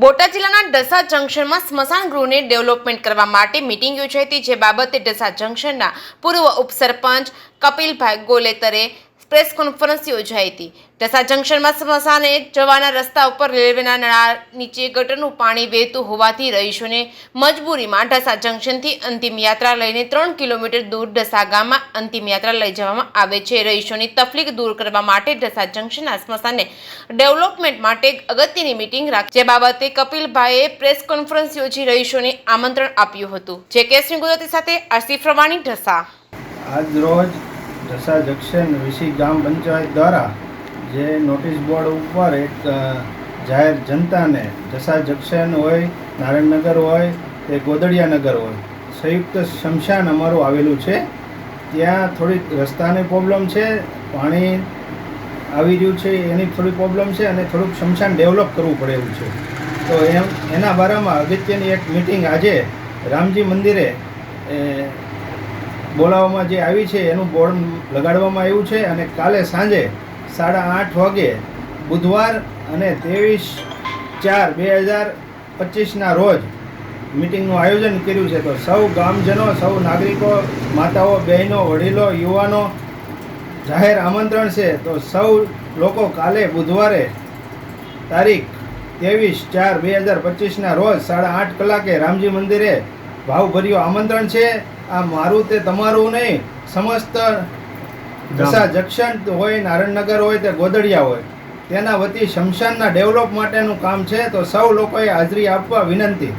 બોટાદ જિલ્લાના ઢસા જંકશનમાં સ્મશાન ગૃહને ડેવલપમેન્ટ કરવા માટે મીટિંગ યોજાઈ હતી, જે બાબતે ઢસા જંકશનના પૂર્વ ઉપસરપંચ કપિલભાઈ ગોલેતરે પ્રેસ કોન્ફરન્સ યોજાઈ હતી। ઢસા જંકશનમાં સ્મશાને જવાના રસ્તા ઉપર રેલવેના નળા નીચે ગટરનું પાણી વહેતું હોવાથી રહીશોને મજબૂરીમાં ઢસા જંકશનથી અંતિમ યાત્રા લઈને 3 કિલોમીટર દૂર ઢસા ગામમાં અંતિમ યાત્રા લઈ જવામાં આવે છે। રહીશોની તકલીફ દૂર કરવા માટે ઢસા જંકશનના સ્મશાનને ડેવલપમેન્ટ માટે અગત્યની મીટિંગ રાખી, જે બાબતે કપિલભાઈએ પ્રેસ કોન્ફરન્સ યોજી રહીશોને આમંત્રણ આપ્યું હતું। જે કેસરી ગુજરાતી સાથે આસિફ રવાણી ઢસા। આજ રોજ ઢસા જંકશન વિસી ગામ પંચાયત દ્વારા જે નોટિસ બોર્ડ ઉપર એક જાહેર જનતાને ઢસા જંકશન હોય, નારાયણનગર હોય કે ગોદડિયાનગર હોય, સંયુક્ત સ્મશાન અમારું આવેલું છે। ત્યાં થોડીક રસ્તાની પ્રોબ્લેમ છે, પાણી આવી રહ્યું છે એની થોડી પ્રોબ્લેમ છે અને થોડુંક સ્મશાન ડેવલપ કરવું પડે એવું છે। તો એના બારામાં અગત્યની એક મિટિંગ આજે રામજી મંદિરે બોલાવવામાં જે આવી છે એનું બોર્ડ લગાડવામાં આવ્યું છે અને કાલે સાંજે 8:30 વાગે બુધવાર અને 23/4/2025ના રોજ મિટિંગનું આયોજન કર્યું છે। તો સૌ ગામજનો, સૌ નાગરિકો, માતાઓ, બહેનો, વડીલો, યુવાનો જાહેર આમંત્રણ છે। તો સૌ લોકો કાલે બુધવારે તારીખ 23/4/2025ના રોજ 8:30 કલાકે રામજી મંદિરે ભાવભર્યું આમંત્રણ છે। આ મારું તે તમારું નહીં, સમસ્ત ઢસા જંકશન હોય, નારાયણનગર હોય તે ગોદડિયા હોય, તેના વતી સ્મશાનના ડેવલપ માટેનું કામ છે। તો સૌ લોકોએ હાજરી આપવા વિનંતી।